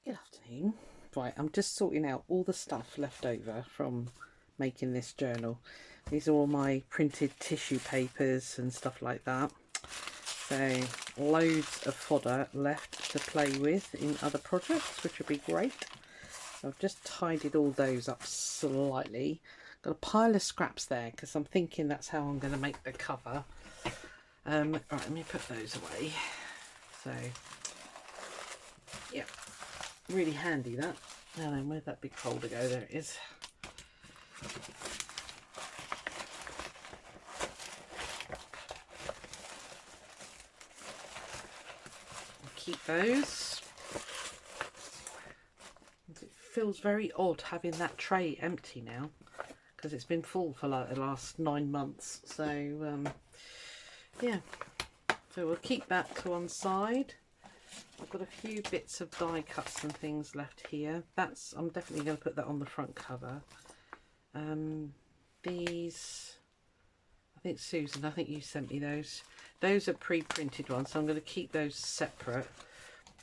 Good afternoon. Right, I'm just sorting out all the stuff left over from making this journal. These are all my printed tissue papers and stuff like that. So loads of fodder left to play with in other projects, which would be great. So I've just tidied all those up slightly. Got a pile of scraps there because I'm thinking that's how I'm going to make the cover. Right, let me put those away. So yeah, really handy that. And then where'd that big folder go? There it is. I'll keep those. It feels very odd having that tray empty now because it's been full for like the last 9 months. So yeah, so we'll keep that to one side. I've got a few bits of die cuts and things left here. I'm definitely going to put that on the front cover. These, I think Susan, I think you sent me those. Those are pre-printed ones, so I'm going to keep those separate.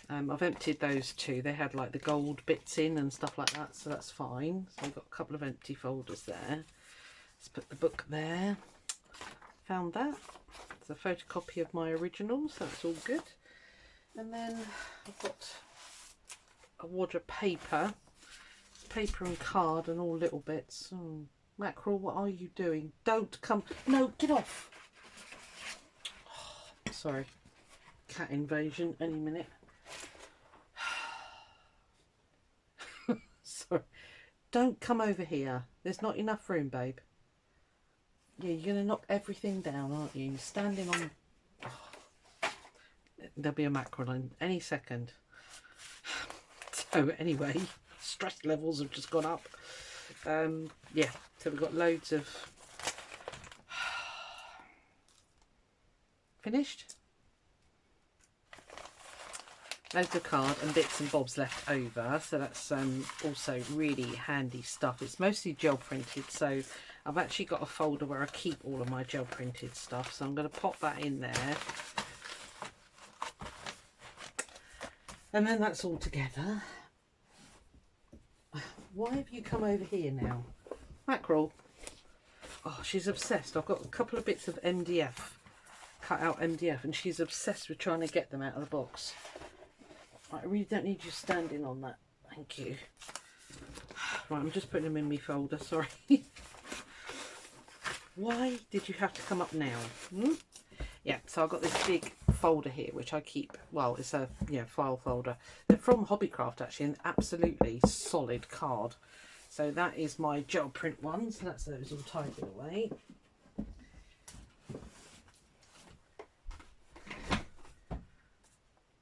I've emptied those too. They had like the gold bits in and stuff like that, so that's fine. So I've got a couple of empty folders there. Let's put the book there. Found that. It's a photocopy of my original, so that's all good. And then I've got a wad of paper and card and all little bits. Oh, Mackerel, what are you doing? Don't come. No, get off. Oh, sorry. Cat invasion any minute. Sorry. Don't come over here. There's not enough room, babe. Yeah, you're going to knock everything down, aren't you? You're standing on... Oh. There'll be a mackerel in any second. So anyway, stress levels have just gone up. Yeah, so we've got loads of... Finished? Loads of card and bits and bobs left over, so that's also really handy stuff. It's mostly gel printed, so I've actually got a folder where I keep all of my gel printed stuff, so I'm going to pop that in there. And then that's all together. Why have you come over here now? Mackerel. Oh, she's obsessed. I've got a couple of bits of MDF, cut out MDF, and she's obsessed with trying to get them out of the box. I really don't need you standing on that. Thank you. Right, I'm just putting them in my folder, sorry. Why did you have to come up now? Yeah, so I've got this big folder here, which I keep, well, it's a file folder. They're from Hobbycraft, actually, and absolutely solid card. So that is my gel print one, so that's those all tidied away.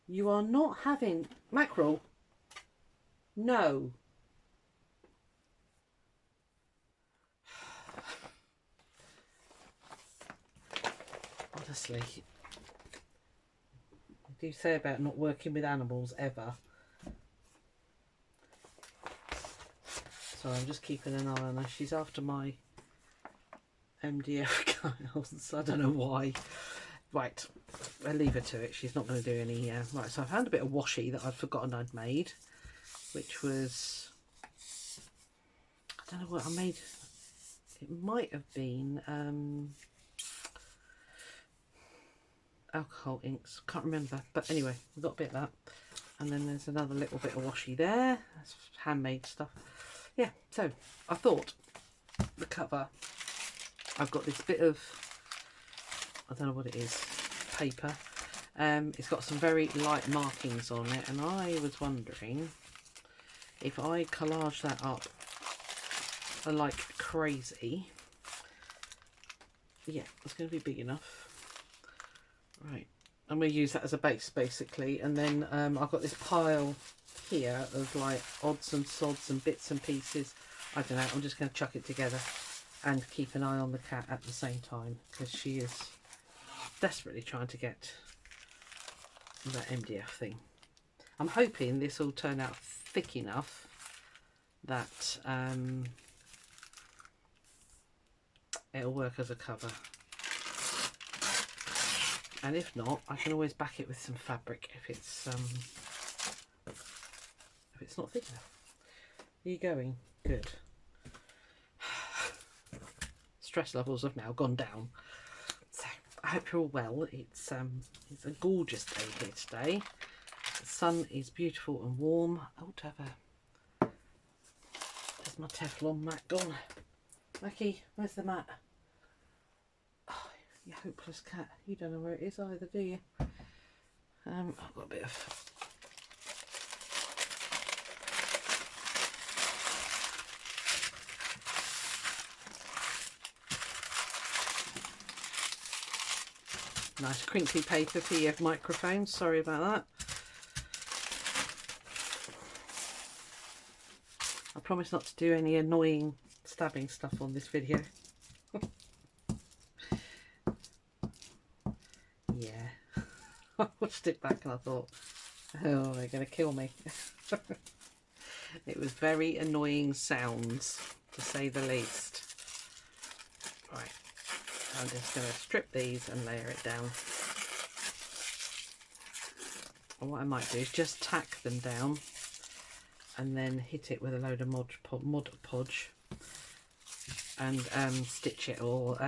You are not having... Mackerel? No. Honestly. I do say about not working with animals ever. So I'm just keeping an eye on her. She's after my MDF tiles. I don't know why. Right, I'll leave her to it. She's not going to do any... Right, so I found a bit of washi that I'd forgotten I'd made, which was... I don't know what I made. It might have been alcohol inks. Can't remember. But anyway, we've got a bit of that. And then there's another little bit of washi there. That's handmade stuff. Yeah, so I thought the cover... I've got this bit of... I don't know what it is, paper. It's got some very light markings on it, and I was wondering if I collage that up like crazy. Yeah, it's going to be big enough. Right, I'm going to use that as a base basically, and then I've got this pile here of like odds and sods and bits and pieces. I don't know, I'm just going to chuck it together and keep an eye on the cat at the same time, because she is desperately trying to get that MDF thing. I'm hoping this will turn out thick enough that it'll work as a cover. And if not, I can always back it with some fabric if it's not thick enough. Are you going? Good. Stress levels have now gone down. So I hope you're all well. It's a gorgeous day here today. The sun is beautiful and warm. Oh, to have a... There's my Teflon mat gone. Mackie, where's the mat? Oh, you hopeless cat. You don't know where it is either, do you? I've got a bit of... nice crinkly paper for your microphone. Sorry about that. I promise not to do any annoying stabbing stuff on this video. Yeah. I watched it back and I thought, oh, they're going to kill me. It was very annoying sounds, to say the least. Right. I'm just going to strip these and layer it down. And what I might do is just tack them down and then hit it with a load of Mod Podge and stitch it, or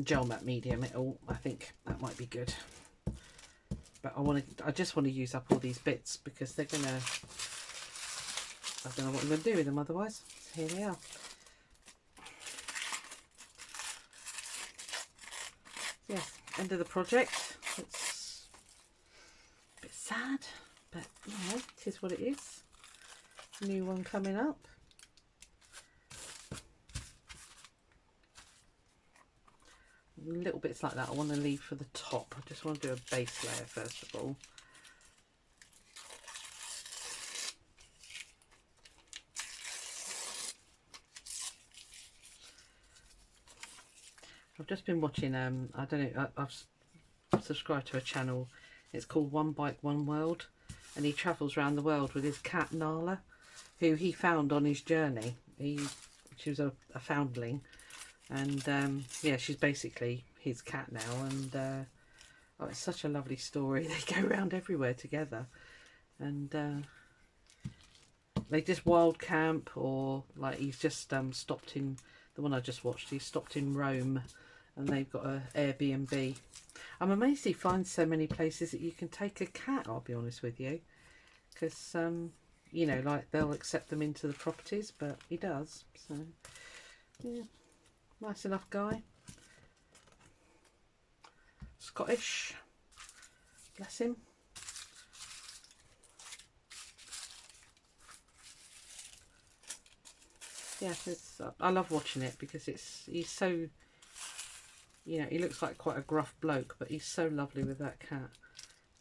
gel matte medium it all. I think that might be good. But I just want to use up all these bits because they're gonna... I don't know what I'm going to do with them otherwise. Here they are. Yes, end of the project. It's a bit sad, but you know, it is what it is. New one coming up. Little bits like that I want to leave for the top. I just want to do a base layer first of all. I've just been watching, I don't know, I've subscribed to a channel. It's called One Bike One World, and he travels around the world with his cat Nala, who he found on his journey. She was a foundling, and yeah, she's basically his cat now. And oh, it's such a lovely story. They go around everywhere together, and they just wild camp, or like he's just stopped in the one I just watched. He stopped in Rome, and they've got an Airbnb. I'm amazed he finds so many places that you can take a cat, I'll be honest with you, because you know, like they'll accept them into the properties, but he does. So yeah, nice enough guy. Scottish, bless him. Yeah, I love watching it because he's so, you know, he looks like quite a gruff bloke, but he's so lovely with that cat.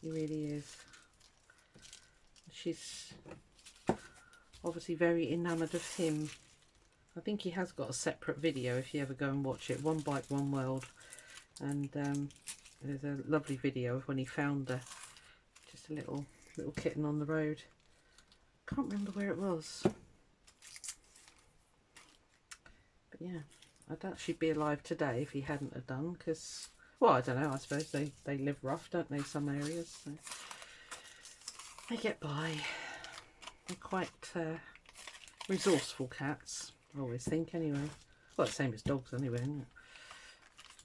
He really is. She's obviously very enamoured of him. I think he has got a separate video if you ever go and watch it. One Bike One World, and there's a lovely video of when he found her, just a little kitten on the road. Can't remember where it was. But yeah, I doubt she'd be alive today if he hadn't have done, because, well, I don't know, I suppose they live rough, don't they, some areas, so they get by. They're quite resourceful cats, I always think, anyway. Well, the same as dogs anyway, isn't it?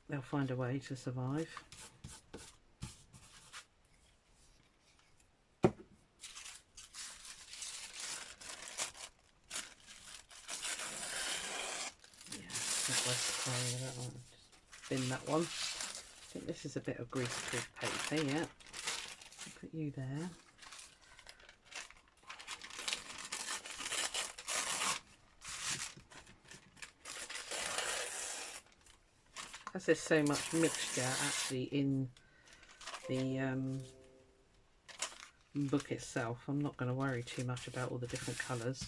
They'll find a way to survive. That one. Just bin that one. I think this is a bit of greaseproof paper, yeah. I'll put you there. As there's so much mixture actually in the book itself, I'm not going to worry too much about all the different colours.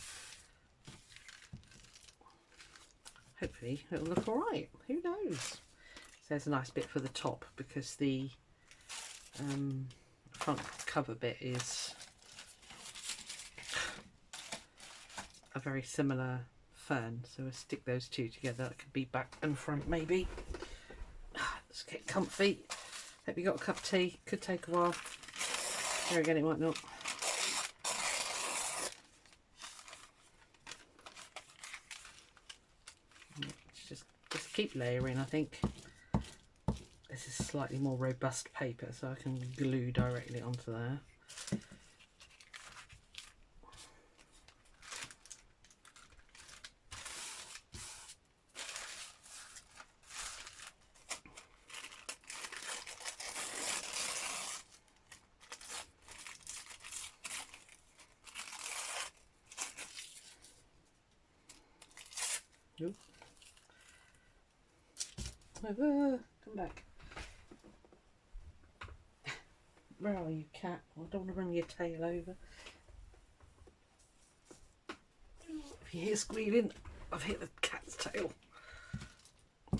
Hopefully it'll look alright, who knows. So there's a nice bit for the top, because the front cover bit is a very similar fern, so we'll stick those two together. That could be back and front maybe. Let's get comfy. Hope you got a cup of tea. Could take a while. There again, it might not. keep layering. I think this is slightly more robust paper, so I can glue directly onto there. Ooh. Over, come back. Where are you, cat? I don't want to run your tail over. If you hear squealing, I've hit the cat's tail. I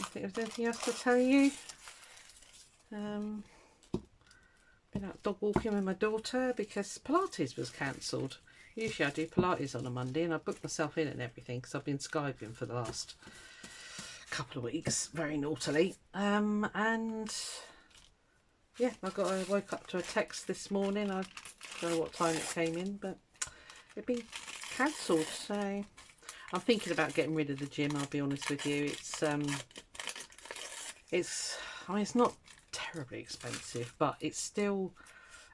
think there's anything else to tell you. Been out dog walking with my daughter because Pilates was cancelled. Usually I do Pilates on a Monday, and I booked myself in and everything because I've been Skyping for the last couple of weeks, very naughtily. And yeah, I woke up to a text this morning. I don't know what time it came in, but it'd been cancelled. So I'm thinking about getting rid of the gym, I'll be honest with you. I mean, it's not terribly expensive, but it's still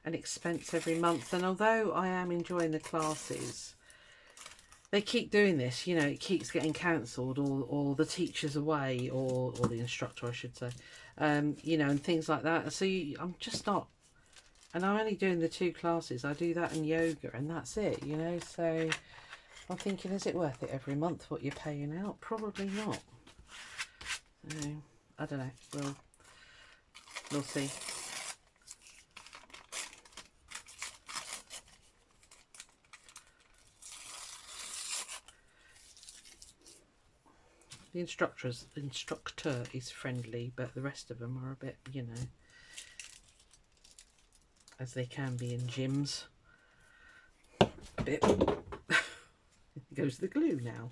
an expense every month. And although I am enjoying the classes, they keep doing this, you know, it keeps getting cancelled, or the teacher's away, or the instructor, I should say, you know, and things like that. So I'm just not, and I'm only doing the 2 classes. I do that and yoga, and that's it, you know. So I'm thinking, is it worth it every month what you're paying out? Probably not. So I don't know, we'll see. The instructor is friendly, but the rest of them are a bit, you know, as they can be in gyms. A bit. Goes the glue now.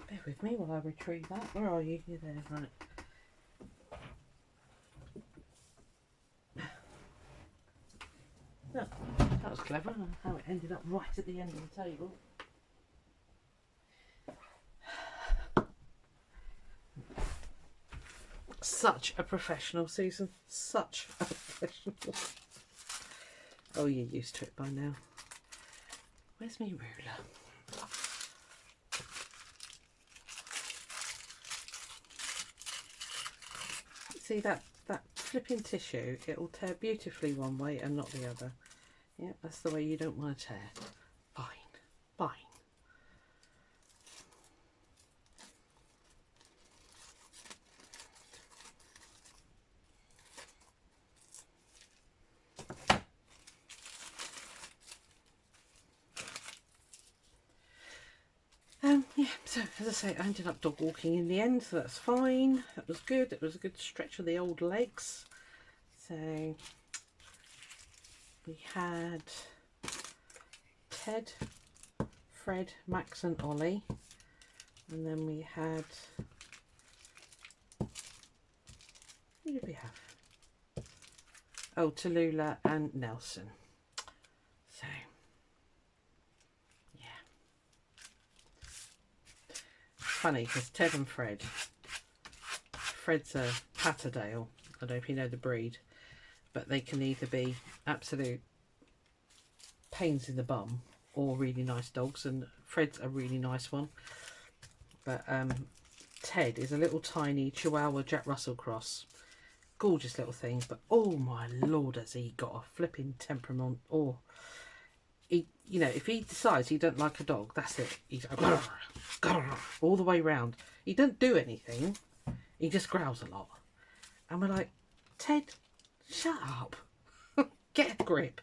Bear with me while I retrieve that. Where are you? You're there, right. Oh, that was clever, how it ended up right at the end of the table. Such a professional, Susan. Such a professional. Oh, you're used to it by now. Where's my ruler? See that flipping tissue? It will tear beautifully one way and not the other. Yeah, that's the way you don't want to tear. Fine, fine. Yeah, so as I say, I ended up dog walking in the end, so that's fine. That was good. It was a good stretch of the old legs. So we had Ted, Fred, Max and Ollie, and then we had, who did we have? Oh, Tallulah and Nelson. So funny because Ted and Fred's a Patterdale. I don't know if you know the breed, but they can either be absolute pains in the bum or really nice dogs, and Fred's a really nice one. But Ted is a little tiny Chihuahua Jack Russell cross. Gorgeous little thing, but oh my lord, has he got a flipping temperament. Or he, you know, if he decides he don't like a dog, that's it. He's all the way round. He don't do anything. He just growls a lot. And we're like, Ted, shut up. Get a grip.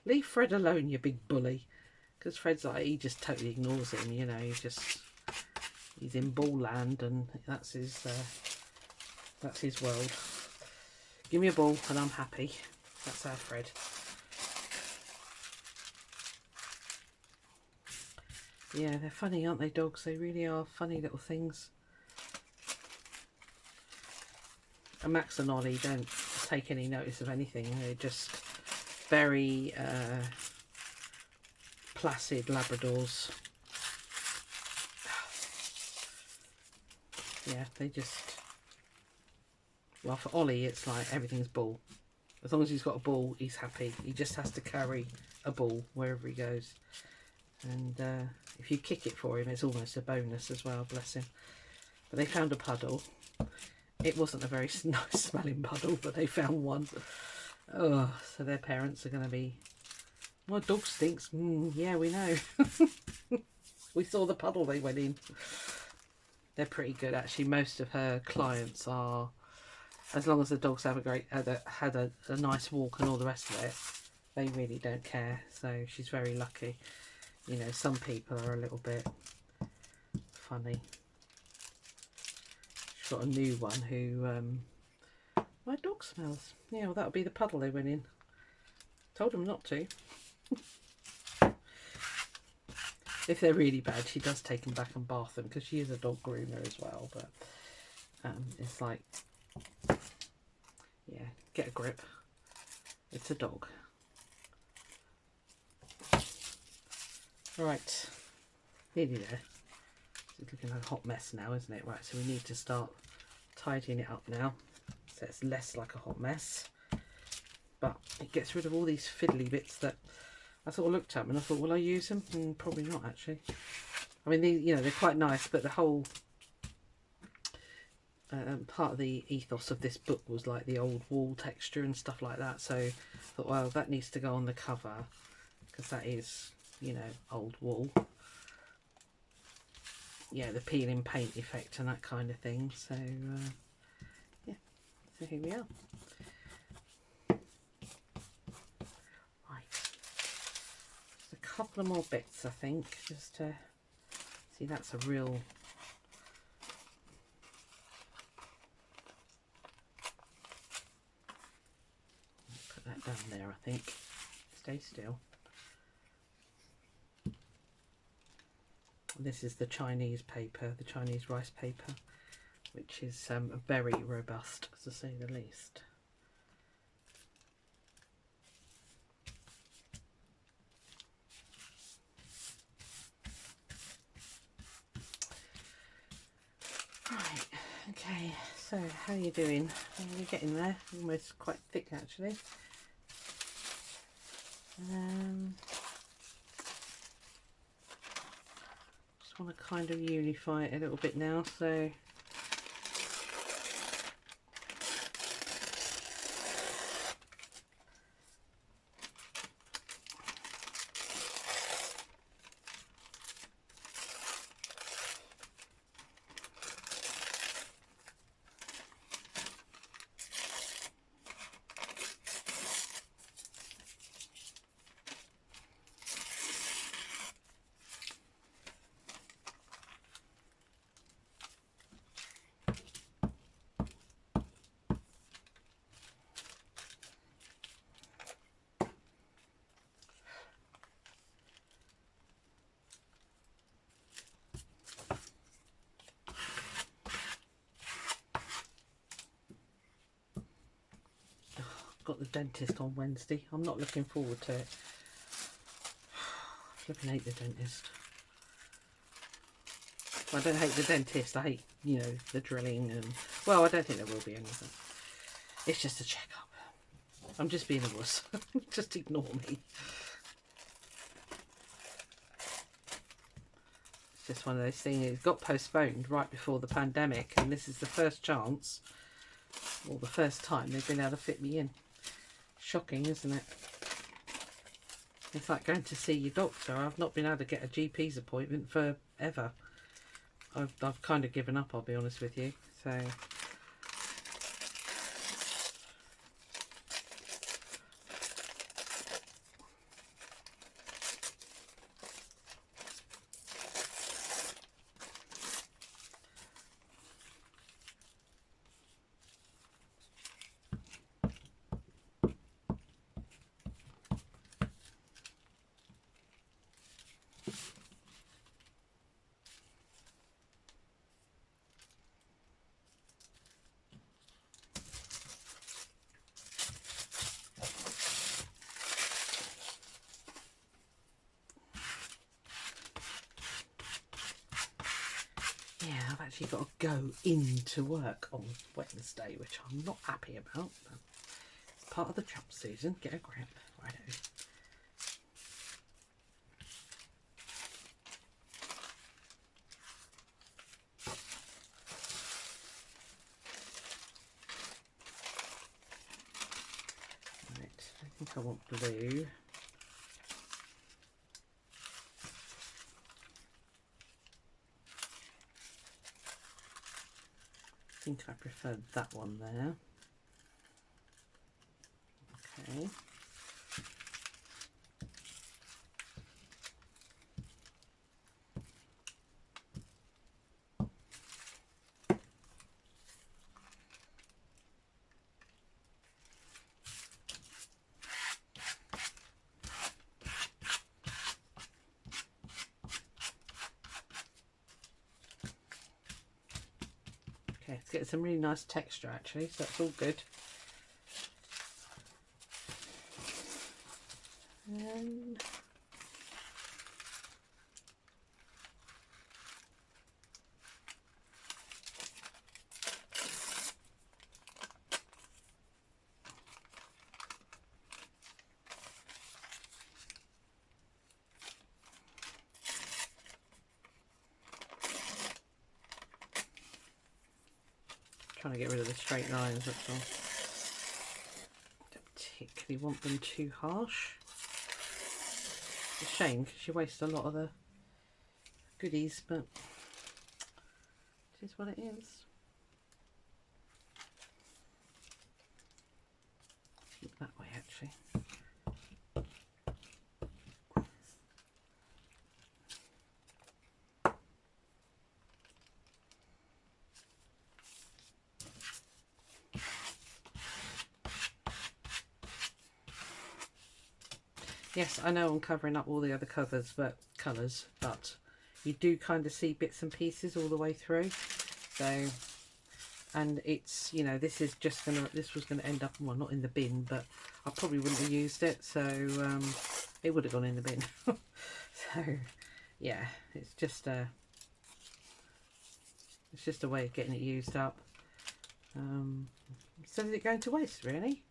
Leave Fred alone, you big bully. Because Fred's like, he just totally ignores him, you know. He's in ball land, and that's his world. Give me a ball and I'm happy. That's our Fred. Yeah, they're funny, aren't they, dogs? They really are funny little things. And Max and Ollie don't take any notice of anything. They're just very placid Labradors. Yeah, they just, well, for Ollie it's like everything's ball. As long as he's got a ball, he's happy. He just has to carry a ball wherever he goes. And if you kick it for him, it's almost a bonus as well, bless him. But they found a puddle. It wasn't a very nice smelling puddle, but they found one. Oh, so their parents are going to be, my dog stinks. Yeah, we know. We saw the puddle they went in. They're pretty good, actually. Most of her clients are, as long as the dogs have had a nice walk and all the rest of it, they really don't care. So she's very lucky. You know, some people are a little bit funny. She's got a new one who, my dog smells. Yeah, well, that'll be the puddle they went in. Told them not to. If they're really bad, she does take them back and bath them, because she is a dog groomer as well. But it's like, yeah, get a grip. It's a dog. Right, nearly there. It's looking like a hot mess now, isn't it? Right, so we need to start tidying it up now, so it's less like a hot mess. But it gets rid of all these fiddly bits that I sort of looked at them and I thought, will I use them? Probably not, actually. I mean, these, you know, they're quite nice, but the whole part of the ethos of this book was like the old wall texture and stuff like that. So I thought, well, that needs to go on the cover, because that is, you know, old wool. Yeah, the peeling paint effect and that kind of thing. So yeah, so here we are. Right, just a couple of more bits, I think, just to see. That's a real, put that down there, I think. Stay still. This is the Chinese paper, the Chinese rice paper, which is very robust, to say the least. Right, okay, so how are you doing? Are you getting there? Almost quite thick, actually. Just want to kind of unify it a little bit now, so got the dentist on Wednesday. I'm not looking forward to it. I flipping hate the dentist. Well, I don't hate the dentist. I hate, you know, the drilling and, well, I don't think there will be anything. It's just a checkup. I'm just being a wuss. Just ignore me. It's just one of those things. It got postponed right before the pandemic, and this is the first chance, or the first time they've been able to fit me in. Shocking, isn't it? It's like going to see your doctor. I've not been able to get a GP's appointment forever. I've kind of given up, I'll be honest with you. So I've actually got to go into work on Wednesday, which I'm not happy about. But it's part of the job, Susan. Get a grip. Righto. Right, I think I want blue. I think I prefer that one there. Okay. Okay, it's getting some really nice texture actually, so that's all good. And trying to get rid of the straight lines, that's all. Don't particularly want them too harsh. It's a shame because you waste a lot of the goodies, but it is what it is. Look that way actually. Yes, I know I'm covering up all the other colours, but you do kind of see bits and pieces all the way through. So, and it's, you know, this was gonna end up, well, not in the bin, but I probably wouldn't have used it, so it would have gone in the bin. So, yeah, it's just a way of getting it used up. Instead of it going to waste, really.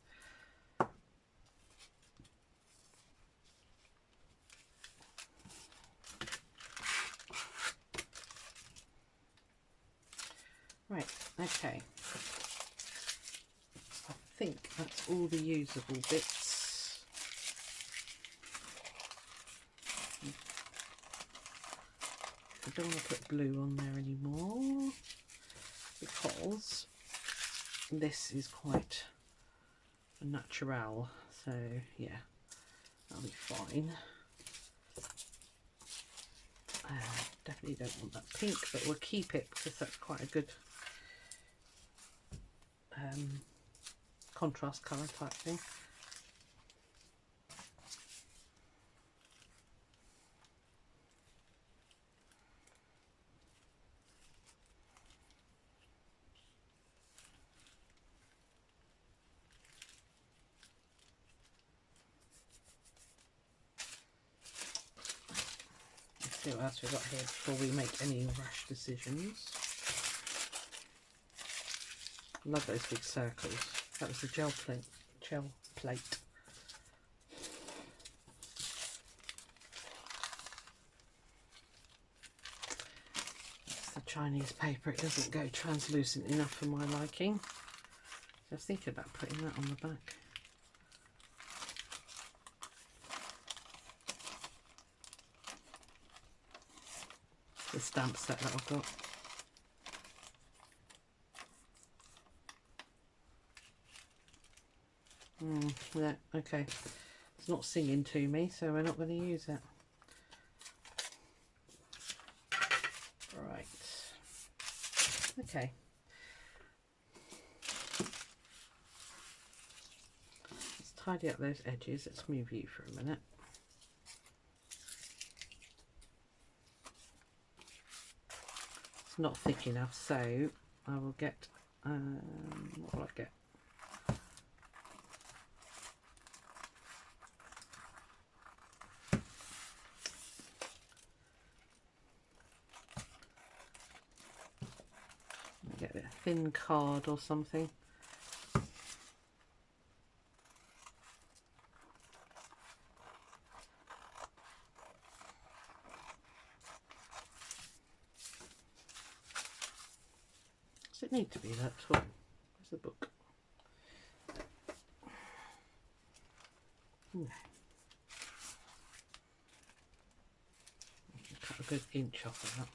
Right, okay. I think that's all the usable bits. I don't want to put blue on there anymore because this is quite a natural, so yeah, that'll be fine. Definitely don't want that pink, but we'll keep it because that's quite a good contrast colour type thing. Let's see what else we've got here before we make any rash decisions. Love those big circles. That was the gel plate. It's the Chinese paper. It doesn't go translucent enough for my liking. So I was thinking about putting that on the back. The stamp set that I've got. Yeah, okay. It's not singing to me, so we're not going to use it. Right. Okay. Let's tidy up those edges. Let's move you for a minute. It's not thick enough, so I will get, what will I get? get a thin card or something. Does it need to be that tall? Where's the book? No. Cut a good inch off of that.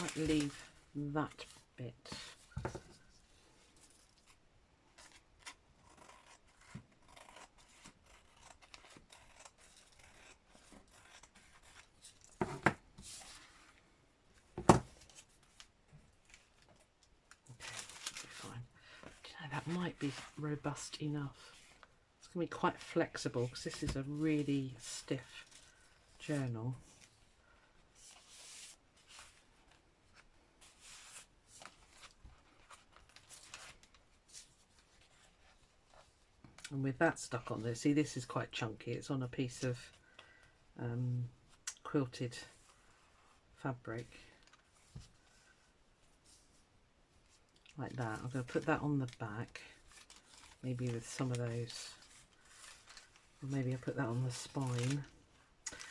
Might leave that bit. That might be robust enough. It's going to be quite flexible because this is a really stiff journal. And with that stuck on there, see, this is quite chunky. It's on a piece of quilted fabric. Like that. I'm going to put that on the back, maybe with some of those, or maybe I'll put that on the spine.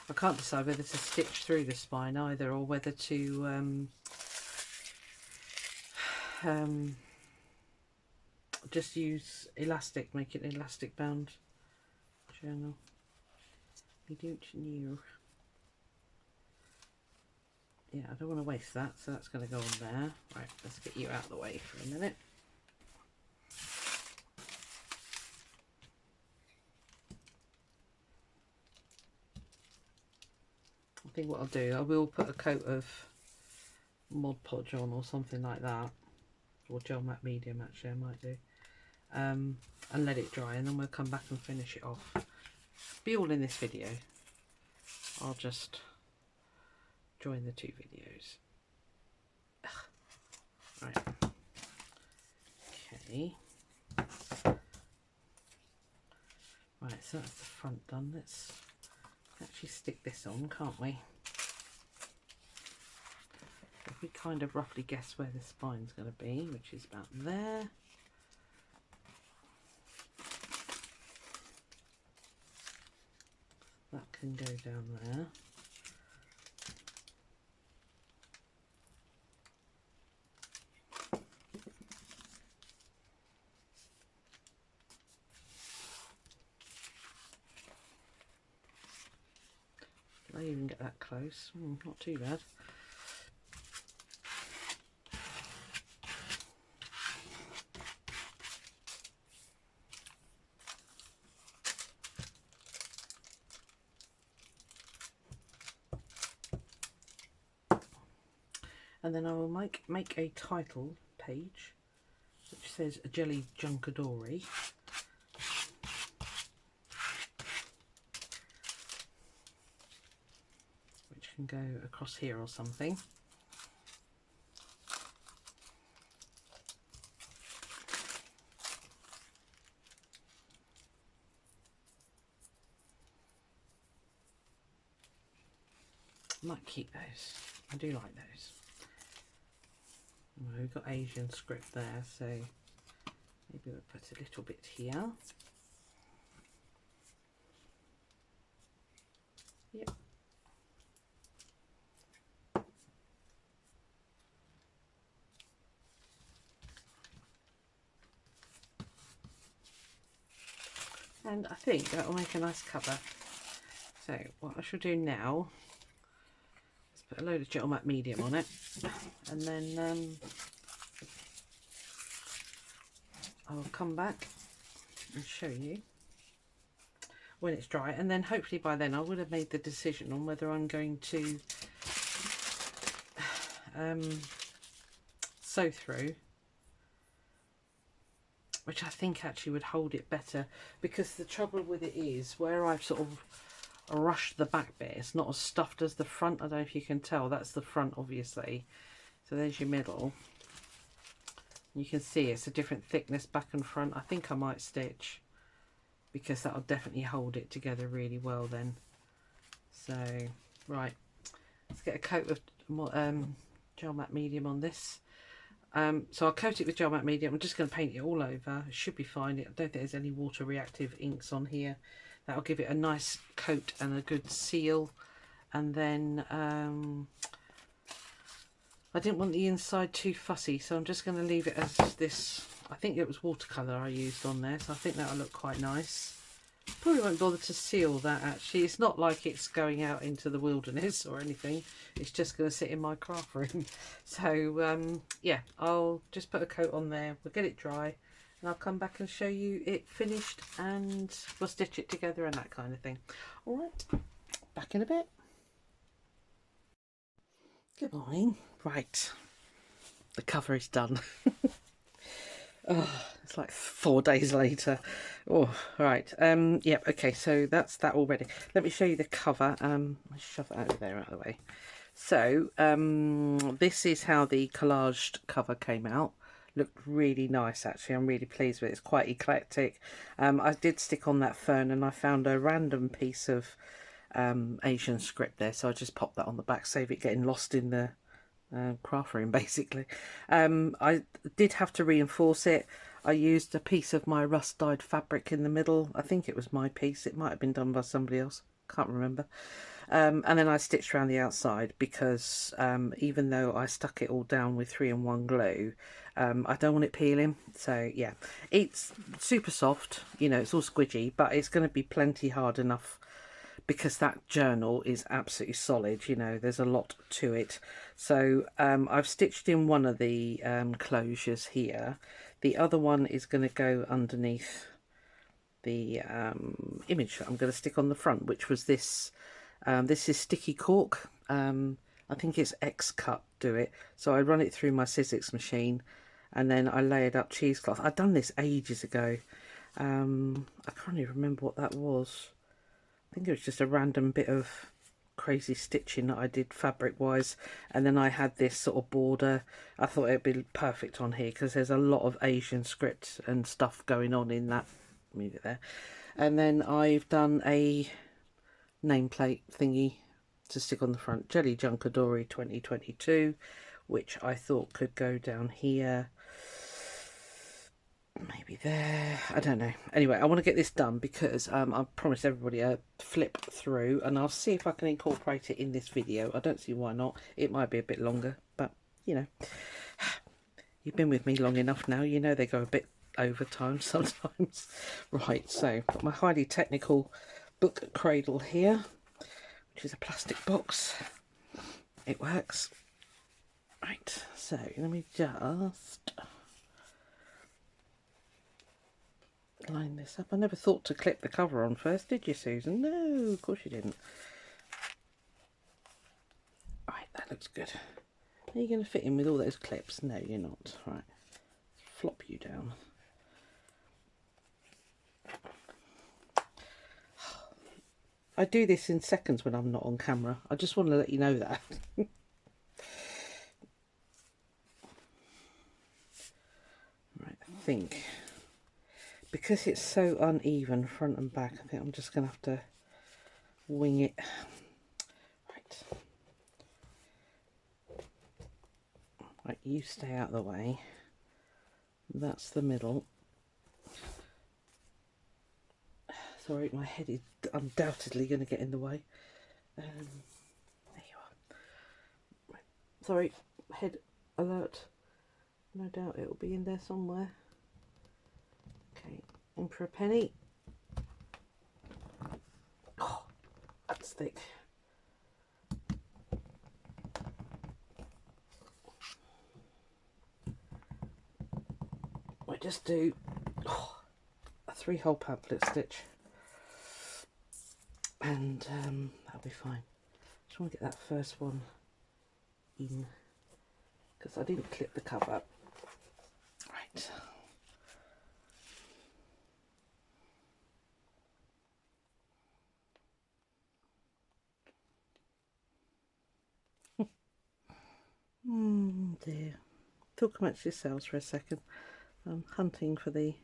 I can't decide whether to stitch through the spine either, or whether to just use elastic, make it an elastic bound journal. I don't know. Yeah, I don't want to waste that, so that's going to go on there. Right, let's get you out of the way for a minute. I think what I'll do, I will put a coat of Mod Podge on or something like that, or gel matte medium actually I might do, and let it dry, and then we'll come back and finish it off. Be all in this video. I'll just join the two videos. Right. Okay. Right, so that's the front done. Let's actually stick this on, can't we? If we kind of roughly guess where the spine's going to be, which is about there. That can go down there. Did I even get that close? Not too bad. And then I will make a title page which says Jelly Junkadori. Which can go across here or something. I might keep those. I do like those. Well, we've got Asian script there, so maybe we'll put a little bit here. Yep. And I think that will make a nice cover. So what I shall do now is put a load of gel matte medium on it, and then I'll come back and show you when it's dry, and then hopefully by then I would have made the decision on whether I'm going to sew through, which I think actually would hold it better, because the trouble with it is where I've sort of rushed the back bit, it's not as stuffed as the front. I don't know if you can tell, that's the front obviously, so there's your middle. You can see it's a different thickness back and front. I think I might stitch, because that'll definitely hold it together really well then. So right, let's get a coat of gel matte medium on this. So I'll coat it with gel matte medium. I'm just going to paint it all over. It should be fine. I don't think there's any water reactive inks on here. That'll give it a nice coat and a good seal. And then I didn't want the inside too fussy, so I'm just going to leave it as this. I think it was watercolour I used on there, so I think that'll look quite nice. Probably won't bother to seal that actually. It's not like it's going out into the wilderness or anything. It's just going to sit in my craft room. So yeah, I'll just put a coat on there. We'll get it dry and I'll come back and show you it finished, and we'll stitch it together and that kind of thing. All right, back in a bit. Good morning. Right, the cover is done. Oh, it's like 4 days later. Oh, right. Yeah, okay, so that's that already. Let me show you the cover. I'll shove it over there out of the way. So, this is how the collaged cover came out. Looked really nice, actually. I'm really pleased with it. It's quite eclectic. I did stick on that fern and I found a random piece of Asian script there, so I just popped that on the back, save it getting lost in the craft room basically. I did have to reinforce it. I used a piece of my rust dyed fabric in the middle. I think it was my piece. It might have been done by somebody else, can't remember. And then I stitched around the outside because even though I stuck it all down with 3-in-1 glue, I don't want it peeling. So yeah, it's super soft, you know, it's all squidgy, but it's going to be plenty hard enough because that journal is absolutely solid. You know, there's a lot to it. So I've stitched in one of the closures here. The other one is going to go underneath the image that I'm going to stick on the front, which was this. This is sticky cork. I think it's X-cut do it. So I run it through my Sizzix machine and then I layered up cheesecloth. I'd done this ages ago. I can't even remember what that was. I think it was just a random bit of crazy stitching that I did fabric wise, and then I had this sort of border. I thought it'd be perfect on here because there's a lot of Asian script and stuff going on in that. Move it there. And then I've done a nameplate thingy to stick on the front, Jelly Junkadori 2022, which I thought could go down here, maybe there, I don't know. Anyway, I want to get this done because I promised everybody a flip through, and I'll see if I can incorporate it in this video. I don't see why not. It might be a bit longer, but you know, you've been with me long enough now, you know they go a bit over time sometimes. Right, so my highly technical book cradle here, which is a plastic box. It works. Right, so let me just line this up. I never thought to clip the cover on first, did you, Susan? No, of course you didn't. Right, that looks good. Are you going to fit in with all those clips? No, you're not. Right, flop you down. I do this in seconds when I'm not on camera. I just want to let you know that. Right, I think because it's so uneven front and back, I think I'm just going to have to wing it. Right. Right, you stay out of the way. That's the middle. Sorry, my head is undoubtedly going to get in the way. There you are. Right. Sorry, head alert. No doubt it will be in there somewhere. Okay, in for a penny. Oh, that's thick. We just do a 3-hole pamphlet stitch. And that'll be fine. Just want to get that first one in because I didn't clip the cover. Right. Dear. Talk amongst yourselves for a second. I'm hunting for the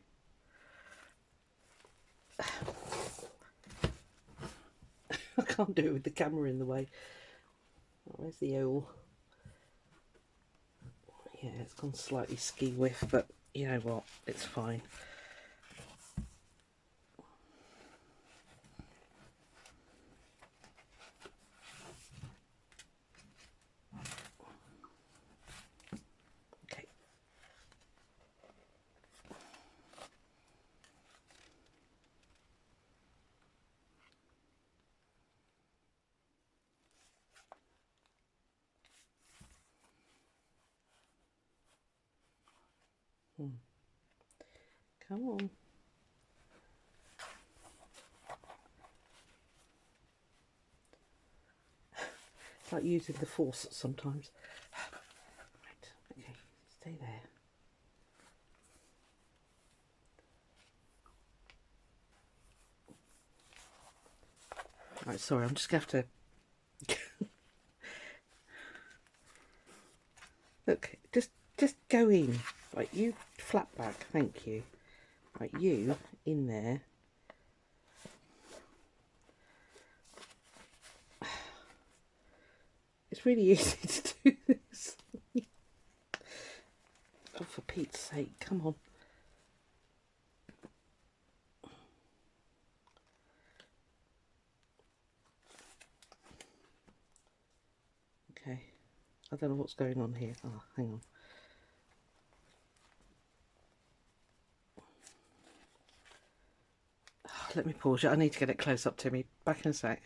I can't do it with the camera in the way. Oh, where's the owl? Yeah, it's gone slightly ski whiff, but you know what? It's fine. Okay. Come on. It's like using the force sometimes. Right, okay, stay there. Right, sorry, I'm just going to have to... Look, just go in. Right, you flat back, thank you. Right, you in there. It's really easy to do this. Oh, for Pete's sake, come on. Okay, I don't know what's going on here. Oh, hang on. Let me pause it. I need to get it close up to me. Back in a sec.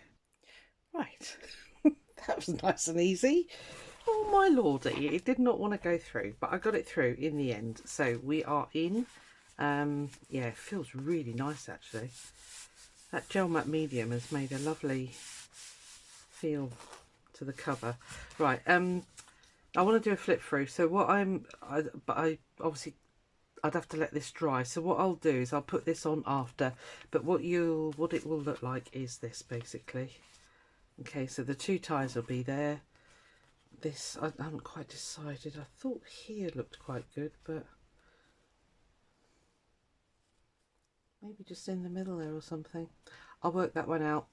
Right. That was nice and easy. Oh my lordy, it did not want to go through, but I got it through in the end. So we are in. Yeah, it feels really nice actually. That gel matte medium has made a lovely feel to the cover. Right, I want to do a flip through. So what I obviously I'd have to let this dry. So what I'll do is I'll put this on after. But what it will look like is this basically. Okay, so the two ties will be there. This I haven't quite decided. I thought here looked quite good, but maybe just in the middle there or something. I'll work that one out.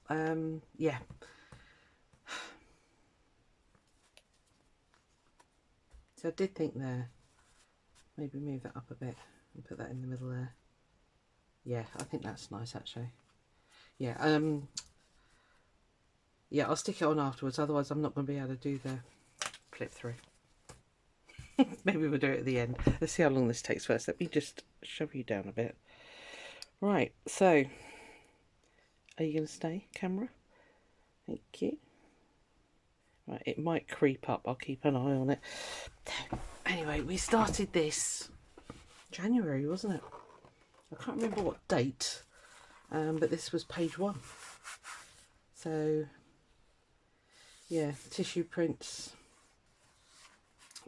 Yeah. So I did think there. Maybe move that up a bit and put that in the middle there. Yeah, I think that's nice actually. Yeah, yeah, I'll stick it on afterwards, otherwise I'm not going to be able to do the flip through. Maybe we'll do it at the end. Let's see how long this takes first. Let me just shove you down a bit. Right, so are you going to stay, camera? Thank you. Right, it might creep up. I'll keep an eye on it. Anyway, we started this January, wasn't it? I can't remember what date, but this was page 1. So, yeah, tissue prints,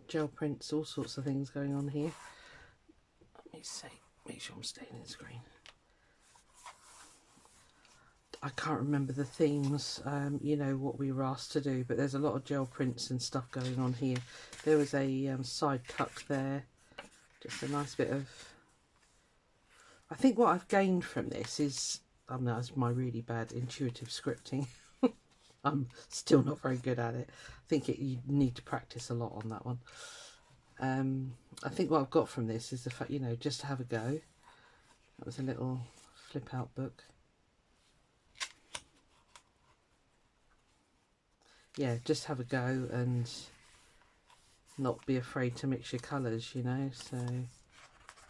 gel prints, all sorts of things going on here. Let me see, make sure I'm staying in screen. I can't remember the themes, you know, what we were asked to do, but there's a lot of gel prints and stuff going on here. There was a side tuck there, just a nice bit of... I think what I've gained from this is, I mean, that's my really bad intuitive scripting. I'm still not very good at it. I think you need to practice a lot on that one. I think what I've got from this is the fact, you know, just to have a go. That was a little flip out book. Yeah, just have a go and not be afraid to mix your colours, you know. So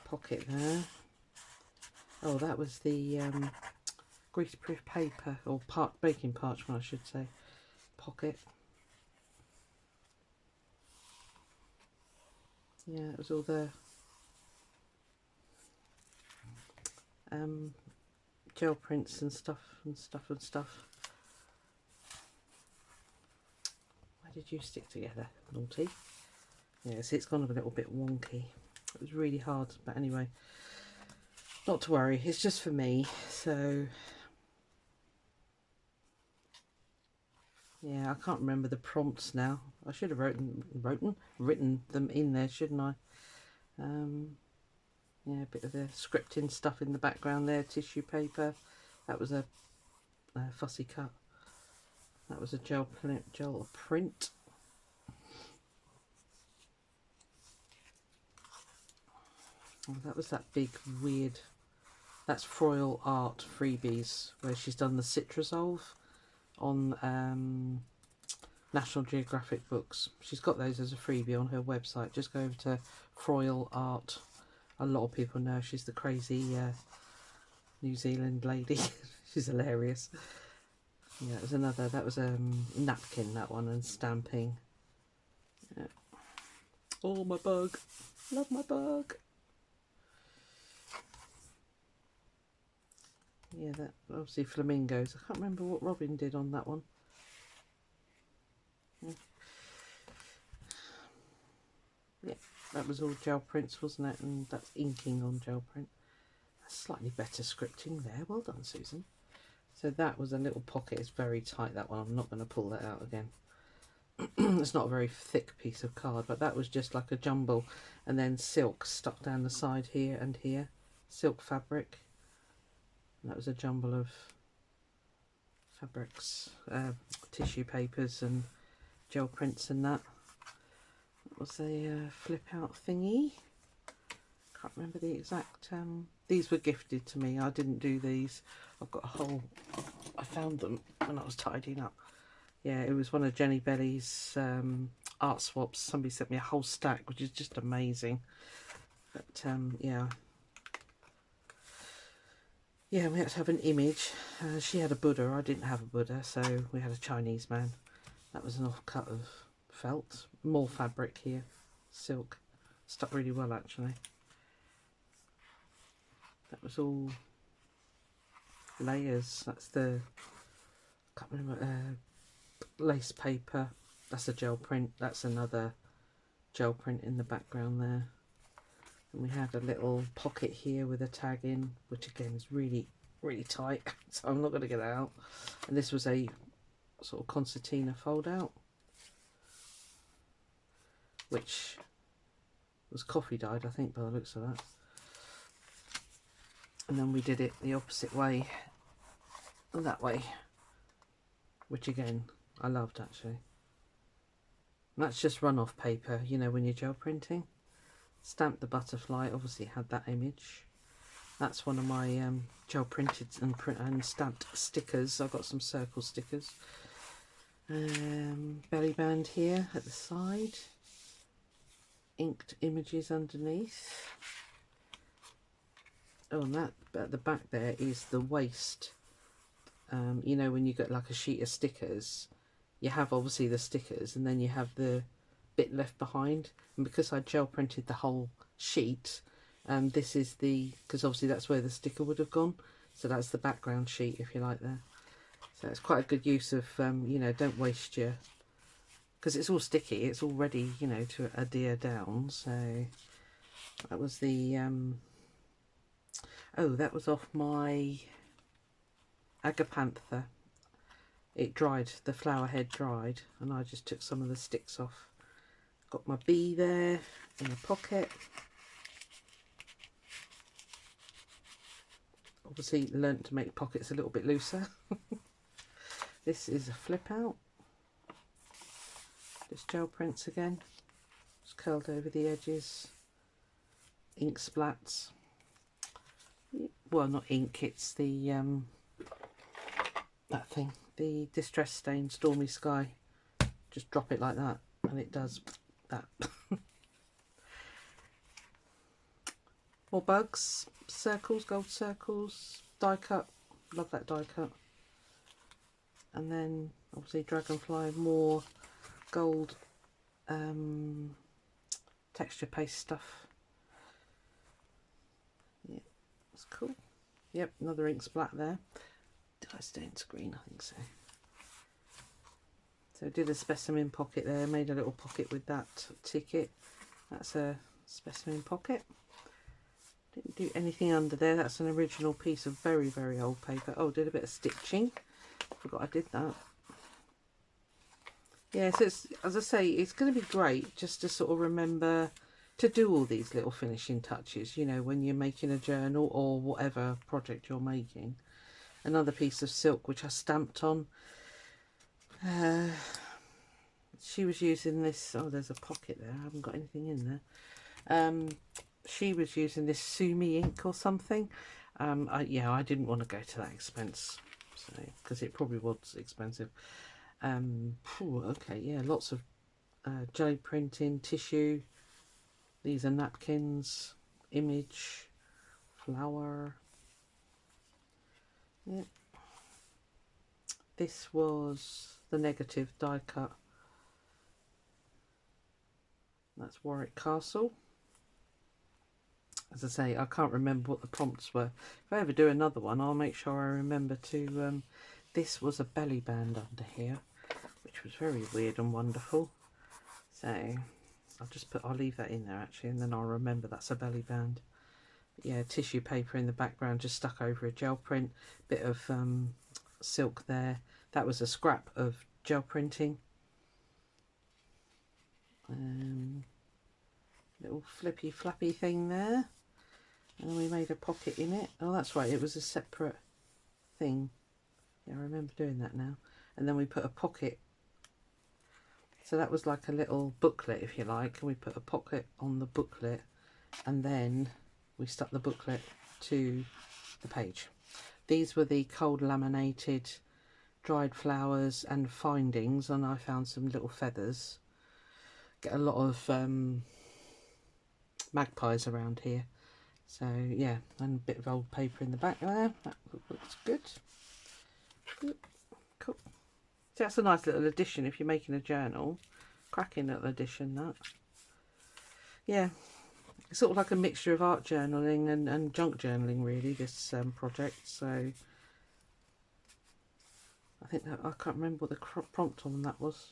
pocket there. Oh, that was the greaseproof paper, or baking parchment I should say. Pocket. Yeah, it was all the gel prints and stuff. Why did you stick together, naughty? Yeah, see, it's gone a little bit wonky. It was really hard, but anyway, not to worry, it's just for me. So yeah, I can't remember the prompts now. I should have written them in there, shouldn't I? Yeah, a bit of the scripting stuff in the background there, tissue paper. That was a fussy cut. That was a gel print. Oh, that was that big weird. That's Froyle Art Freebies, where she's done the Citrazolve on National Geographic books. She's got those as a freebie on her website. Just go over to Froyle Art. A lot of people know she's the crazy New Zealand lady. She's hilarious. Yeah, it was another. That was a napkin, that one, and stamping. Yeah. Oh, my bug. Love my bug. Yeah, that obviously flamingos. I can't remember what Robin did on that one. Yeah, that was all gel prints, wasn't it? And that's inking on gel print. That's slightly better scripting there. Well done, Susan. So that was a little pocket. It's very tight, that one. I'm not going to pull that out again. It's not a very thick piece of card, but that was just like a jumble. And then silk stuck down the side here and here. Silk fabric. And that was a jumble of fabrics, tissue papers and gel prints and that. That was a flip out thingy. Can't remember the exact, these were gifted to me. I didn't do these. I've got a whole, I found them when I was tidying up. Yeah, it was one of Jenny Belly's art swaps. Somebody sent me a whole stack, which is just amazing. But yeah. Yeah, we had to have an image. She had a Buddha. I didn't have a Buddha, so we had a Chinese man. That was an offcut of felt. More fabric here. Silk. Stuck really well, actually. That was all layers. That's the, I can't remember, lace paper. That's a gel print. That's another gel print in the background there. And we had a little pocket here with a tag in, which again is really, really tight. So I'm not going to get it out. And this was a sort of concertina fold out, which was coffee dyed, I think, by the looks of that. And then we did it the opposite way, that way, which again I loved actually. And that's just run-off paper, you know, when you're gel printing. Stamped the butterfly, obviously had that image. That's one of my gel printed and stamped stickers. I've got some circle stickers. Belly band here at the side. Inked images underneath. Oh, and that at the back there is the waist. You know, when you get like a sheet of stickers, you have obviously the stickers and then you have the bit left behind. And because I gel printed the whole sheet, this is the, because obviously that's where the sticker would have gone. So that's the background sheet, if you like, there. So it's quite a good use of, you know, don't waste your, because it's all sticky, it's all ready, you know, to adhere down. So that was the, oh, that was off my Agapantha. It dried, the flower head dried, and I just took some of the sticks off. Got my bee there in a pocket. Obviously learnt to make pockets a little bit looser. This is a flip out. Just gel prints again. Just curled over the edges. Ink splats. Well, not ink, it's the that thing, the Distress Stain Stormy Sky. Just drop it like that and it does that. More bugs, circles, gold circles, die cut. Love that die cut. And then obviously dragonfly, more gold texture paste stuff. Yeah, that's cool. Yep, another ink splat there. Did I stain screen? I think so. So I did a specimen pocket there, made a little pocket with that ticket. That's a specimen pocket. Didn't do anything under there. That's an original piece of very, very old paper. Oh, did a bit of stitching. Forgot I did that. Yeah, so it's, as I say, it's going to be great just to sort of remember to do all these little finishing touches, you know, when you're making a journal or whatever project you're making. Another piece of silk which I stamped on. She was using this, oh there's a pocket there, I haven't got anything in there. She was using this Sumi ink or something. Yeah, I didn't want to go to that expense, so because it probably was expensive. Okay, yeah, lots of jelly printing, tissue. These are napkins, image, flower. Yeah. This was the negative die cut. That's Warwick Castle. As I say, I can't remember what the prompts were. If I ever do another one, I'll make sure I remember to... this was a belly band under here, which was very weird and wonderful. So I'll leave that in there actually, and then I'll remember that's a belly band. But yeah, tissue paper in the background just stuck over a gel print. Bit of silk there. That was a scrap of gel printing. Little flippy flappy thing there. And then we made a pocket in it. Oh, that's right, it was a separate thing. Yeah, I remember doing that now. And then we put a pocket. So that was like a little booklet, if you like. And we put a pocket on the booklet. And then we stuck the booklet to the page. These were the cold laminated dried flowers and findings. And I found some little feathers. Get a lot of magpies around here. So yeah, and a bit of old paper in the back there. That looks good. Cool. So that's a nice little addition if you're making a journal. Cracking little addition, that. Yeah, it's sort of like a mixture of art journaling and junk journaling, really, this project. So I think that, I can't remember what the prompt on that was.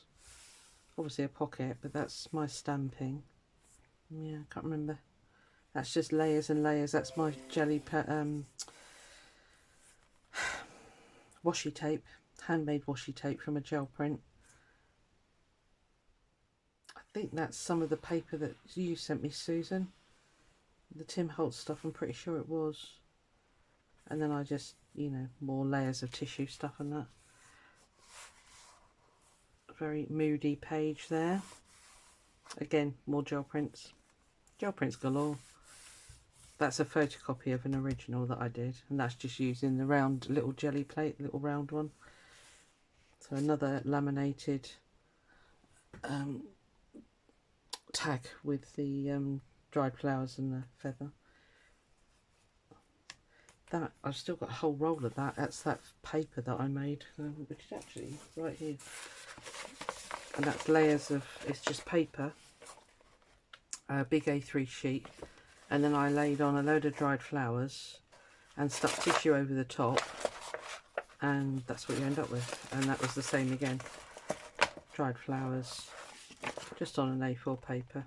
Obviously a pocket, but that's my stamping. Yeah, I can't remember. That's just layers and layers. That's my jelly washi tape, handmade washi tape from a gel print. I think that's some of the paper that you sent me, Susan. The Tim Holtz stuff, I'm pretty sure it was. And then I just, you know, more layers of tissue stuff and that. Very moody page there. Again, more gel prints. Gel prints galore. That's a photocopy of an original that I did, and that's just using the round little jelly plate, little round one. So another laminated tag with the dried flowers and the feather. That I've still got a whole roll of that. That's that paper that I made, which is actually right here. And that's layers of, it's just paper, a big A3 sheet. And then I laid on a load of dried flowers and stuck tissue over the top, and that's what you end up with. And that was the same again, dried flowers just on an A4 paper.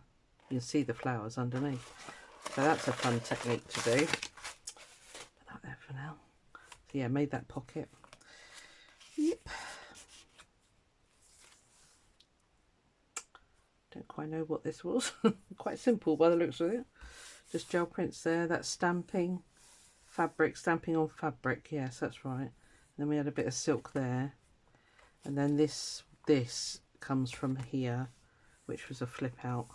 You can see the flowers underneath. So that's a fun technique to do. Put that there for now. So yeah, made that pocket. Yep. Don't quite know what this was. Quite simple by the looks of it. Just gel prints there. That's stamping, fabric, stamping on fabric. Yes, that's right. And then we had a bit of silk there, and then this comes from here, which was a flip out.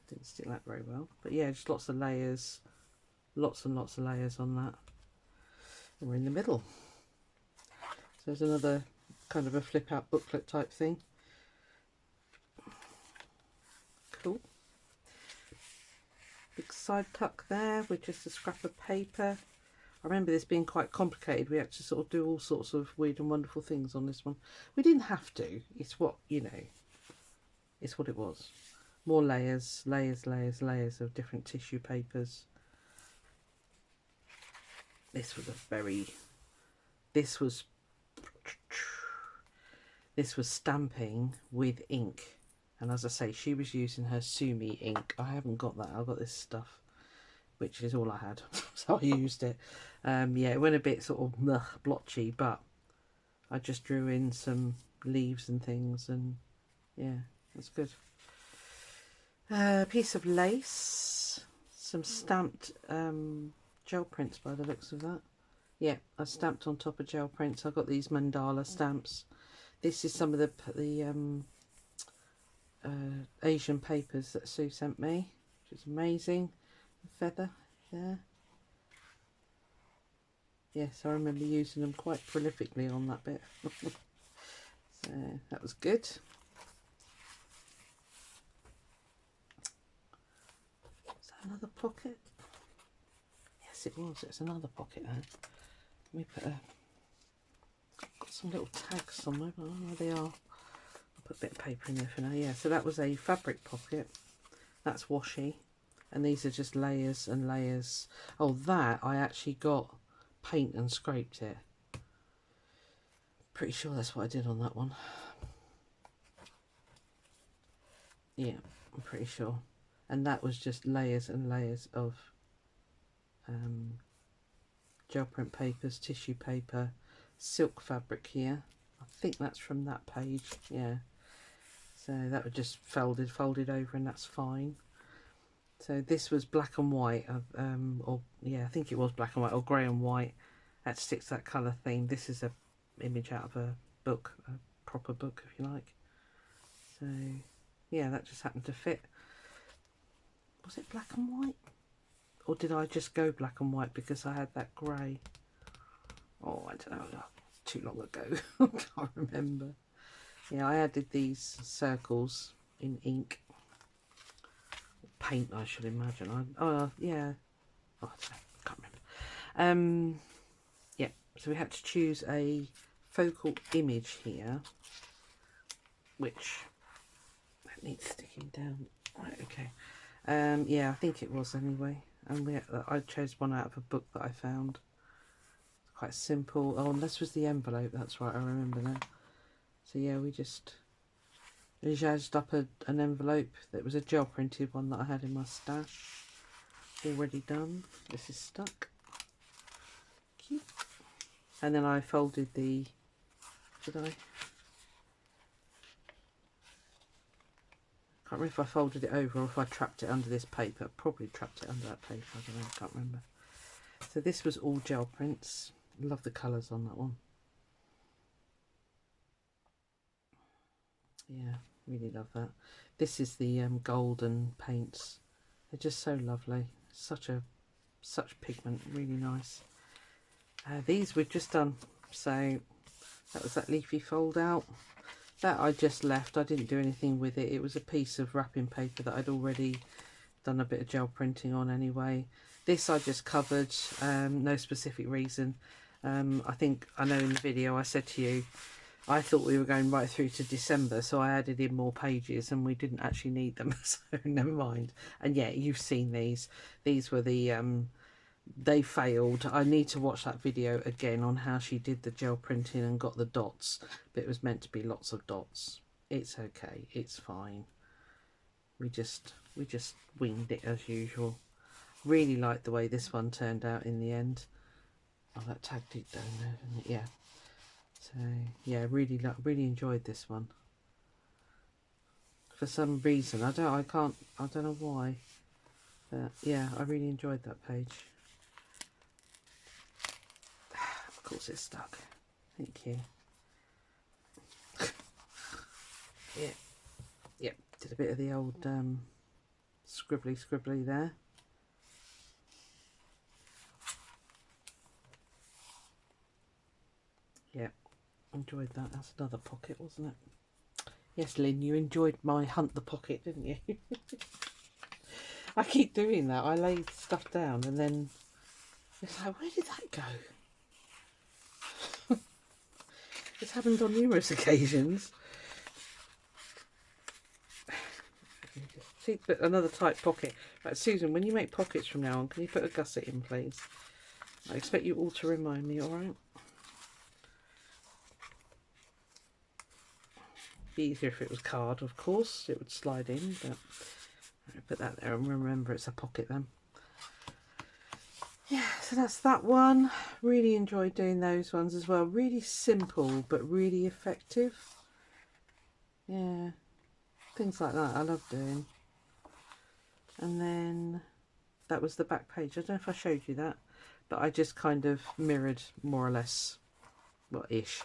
Didn't stick that very well, but yeah, just lots of layers, lots and lots of layers on that. And we're in the middle. So there's another kind of a flip out booklet type thing. Cool. Big side tuck there with just a scrap of paper. I remember this being quite complicated. We had to sort of do all sorts of weird and wonderful things on this one. We didn't have to. It's what, you know, it's what it was. More layers, layers, layers, layers of different tissue papers. This was this was stamping with ink. And as I say, she was using her Sumi ink. I haven't got that. I've got this stuff, which is all I had. So I used it. Yeah, it went a bit sort of blotchy, but I just drew in some leaves and things, and yeah, that's good. A piece of lace, some stamped gel prints by the looks of that. Yeah, I stamped on top of gel prints. I got these mandala stamps. This is some of the Asian papers that Sue sent me, which is amazing. The feather there. Yes, I remember using them quite prolifically on that bit. So that was good. Is that another pocket? Yes, it was. It's another pocket there. Let me put got some little tags somewhere, but I don't know where they are. I'll put a bit of paper in there for now. Yeah, so that was a fabric pocket. That's washi. And these are just layers and layers. Oh, that I actually got paint and scraped it. Pretty sure that's what I did on that one. Yeah, I'm pretty sure. And that was just layers and layers of gel print papers, tissue paper, silk fabric here. I think that's from that page. Yeah. So that was just folded over, and that's fine. So this was black and white, or yeah, I think it was black and white, or grey and white. That sticks that colour theme. This is a image out of a book, a proper book, if you like. So yeah, that just happened to fit. Was it black and white? Or did I just go black and white because I had that grey? Oh, I don't know. Too long ago. I can't remember. Yeah, I added these circles in ink. Paint, I should imagine. Yeah. Oh, I don't know. Can't remember. Yeah, so we had to choose a focal image here, which that needs sticking down. Right, okay. Yeah, I think it was anyway. And I chose one out of a book that I found. Quite simple. Oh, and this was the envelope. That's right, I remember now. So yeah, we just jazzed up an envelope. That was a gel printed one that I had in my stash. Already done. This is stuck. Cute. And then I folded the... Did I? Can't remember if I folded it over or if I trapped it under this paper. Probably trapped it under that paper. I don't know. I can't remember. So this was all gel prints. Love the colours on that one. Yeah, really love that. This is the golden paints. They're just so lovely. Such pigment. Really nice. These we've just done. So that was that leafy fold out. That I just left. I didn't do anything with it. It was a piece of wrapping paper that I'd already done a bit of gel printing on anyway. This I just covered. No specific reason. I think I know in the video I said to you I thought we were going right through to December, so I added in more pages and we didn't actually need them, so never mind. And yeah, you've seen these. These were the they failed. I need to watch that video again on how she did the gel printing and got the dots, but it was meant to be lots of dots. It's okay, it's fine. We just winged it as usual. Really like the way this one turned out in the end. Oh, that tagged it down there, didn't it? Yeah. So yeah, really enjoyed this one. For some reason, I don't know why, but yeah, I really enjoyed that page. Of course it's stuck. Thank you. Yeah, did a bit of the old scribbly there. Yeah, enjoyed that. That's another pocket, wasn't it? Yes, Lynn, you enjoyed my hunt the pocket, didn't you? I keep doing that. I lay stuff down and then it's like, where did that go? It's happened on numerous occasions. See, but another tight pocket. Right, Susan, when you make pockets from now on, can you put a gusset in, please? I expect you all to remind me, alright? Be easier if it was card, of course. It would slide in, but I'll put that there and remember it's a pocket then. Yeah, so that's that one. Really enjoyed doing those ones as well. Really simple, but really effective. Yeah, things like that I love doing. And then that was the back page. I don't know if I showed you that, that I just kind of mirrored more or less, well, ish,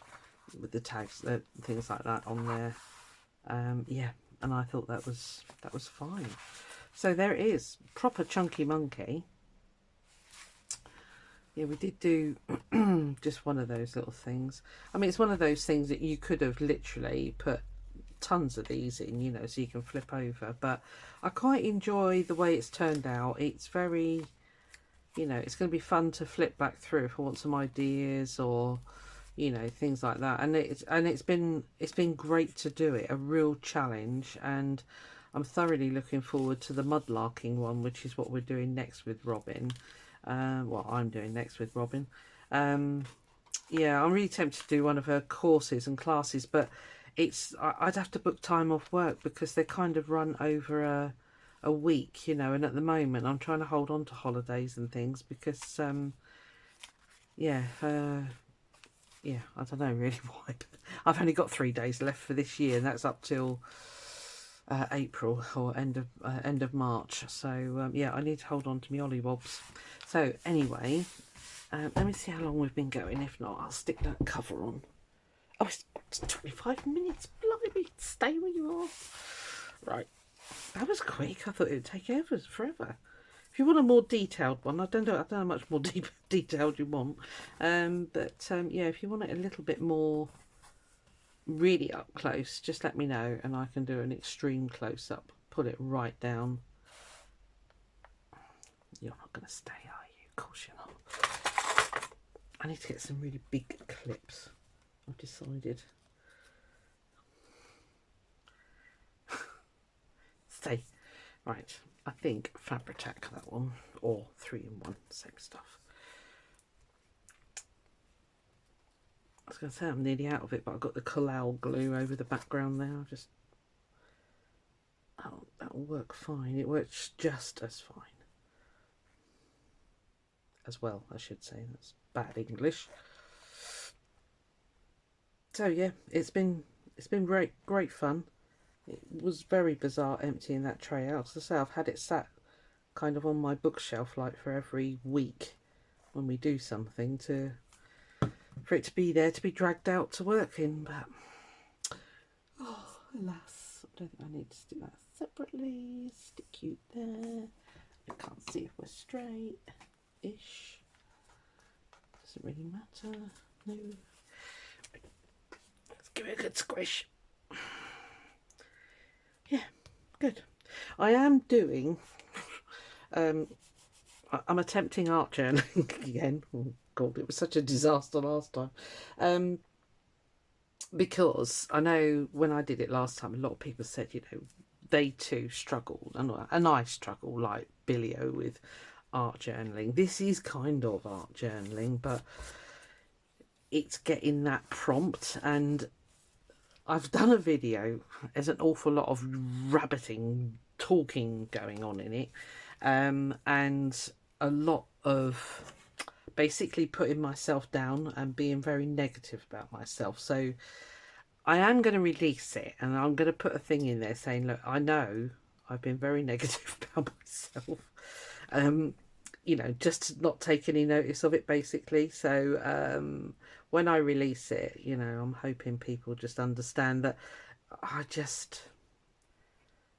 with the tags, things like that on there. Yeah, and I thought that was fine. So there it is, proper chunky monkey. Yeah, we did do just one of those little things. I mean, it's one of those things that you could have literally put tons of these in, you know, so you can flip over. But I quite enjoy the way it's turned out. It's very, you know, it's going to be fun to flip back through if I want some ideas or, you know, things like that. And it's been great to do it, a real challenge. And I'm thoroughly looking forward to the mudlarking one, which is what we're doing next with Robin. Well, I'm doing next with Robin. Yeah, I'm really tempted to do one of her courses and classes, but I'd have to book time off work because they kind of run over a week, you know, and at the moment I'm trying to hold on to holidays and things because yeah, I don't know really why, but I've only got 3 days left for this year, and that's up till April or end of March. So yeah, I need to hold on to my ollywobs. So anyway, let me see how long we've been going. If not, I'll stick that cover on. Oh, it's 25 minutes. Blimey, stay where you are. Right, that was quick. I thought it would take forever. If you want a more detailed one, I don't know how much more detailed you want. But yeah, if you want it a little bit more really up close, just let me know and I can do an extreme close up. Put it right down. You're not going to stay, are you? Of course you're not. I need to get some really big clips, I've decided. Stay. Right, I think Fabri-Tac, that one, or 3-in-1, same stuff. I was going to say I'm nearly out of it, but I've got the collage glue over the background now. Just, oh, that'll work fine. It works just as fine. As well, I should say. That's bad English. So yeah, it's been great fun. It was very bizarre emptying that tray out. As I say, I've had it sat kind of on my bookshelf like for every week when we do something for it to be there to be dragged out to work in. But oh, alas, I don't think I need to do that separately. Stick you there. I can't see if we're straight-ish. Doesn't really matter. No. Let's give it a good squish. Yeah, good. I am doing, I'm attempting art journaling again. Oh God, it was such a disaster last time. Because I know when I did it last time, a lot of people said, you know, they too struggled, and I struggle like Billy-O with art journaling. This is kind of art journaling, but it's getting that prompt, and I've done a video. There's an awful lot of rabbiting, talking going on in it, and a lot of basically putting myself down and being very negative about myself. So I am going to release it, and I'm going to put a thing in there saying, look, I know I've been very negative about myself. You know, just to not take any notice of it, basically. So when I release it, you know, I'm hoping people just understand that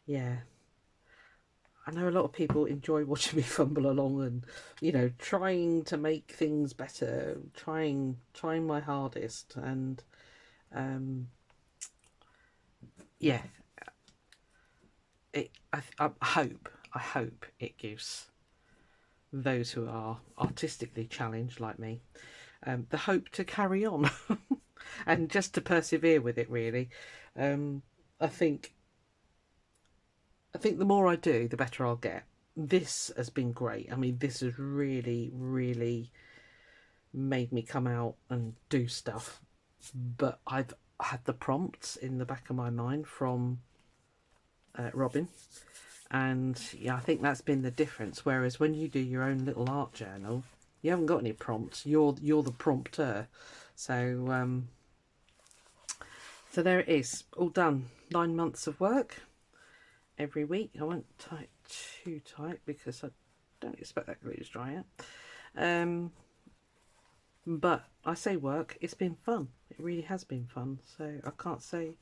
yeah, I know a lot of people enjoy watching me fumble along and, you know, trying to make things better, trying my hardest, and yeah, I hope it gives those who are artistically challenged like me the hope to carry on and just to persevere with it, really. I think the more I do, the better I'll get. This has been great. I mean, this has really made me come out and do stuff, but I've had the prompts in the back of my mind from Robin, and yeah, I think that's been the difference. Whereas when you do your own little art journal, you haven't got any prompts. You're the prompter. So so there it is, all done. 9 months of work every week. I won't tie it too tight because I don't expect that glue to dry out. But I say work, it's been fun. It really has been fun, so I can't say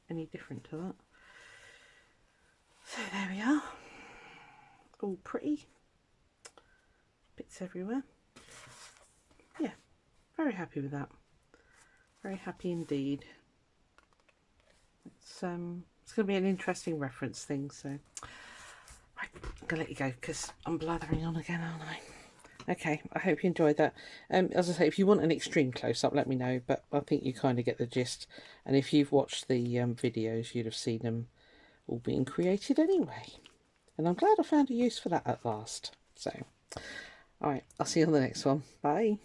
any different to that. So there we are, all pretty, bits everywhere. Yeah, very happy with that. Very happy indeed. It's going to be an interesting reference thing, so right, I'm going to let you go because I'm blathering on again, aren't I? Okay, I hope you enjoyed that. As I say, if you want an extreme close-up, let me know, but I think you kind of get the gist. And if you've watched the videos, you'd have seen them all being created anyway. And I'm glad I found a use for that at last. So, alright, I'll see you on the next one. Bye.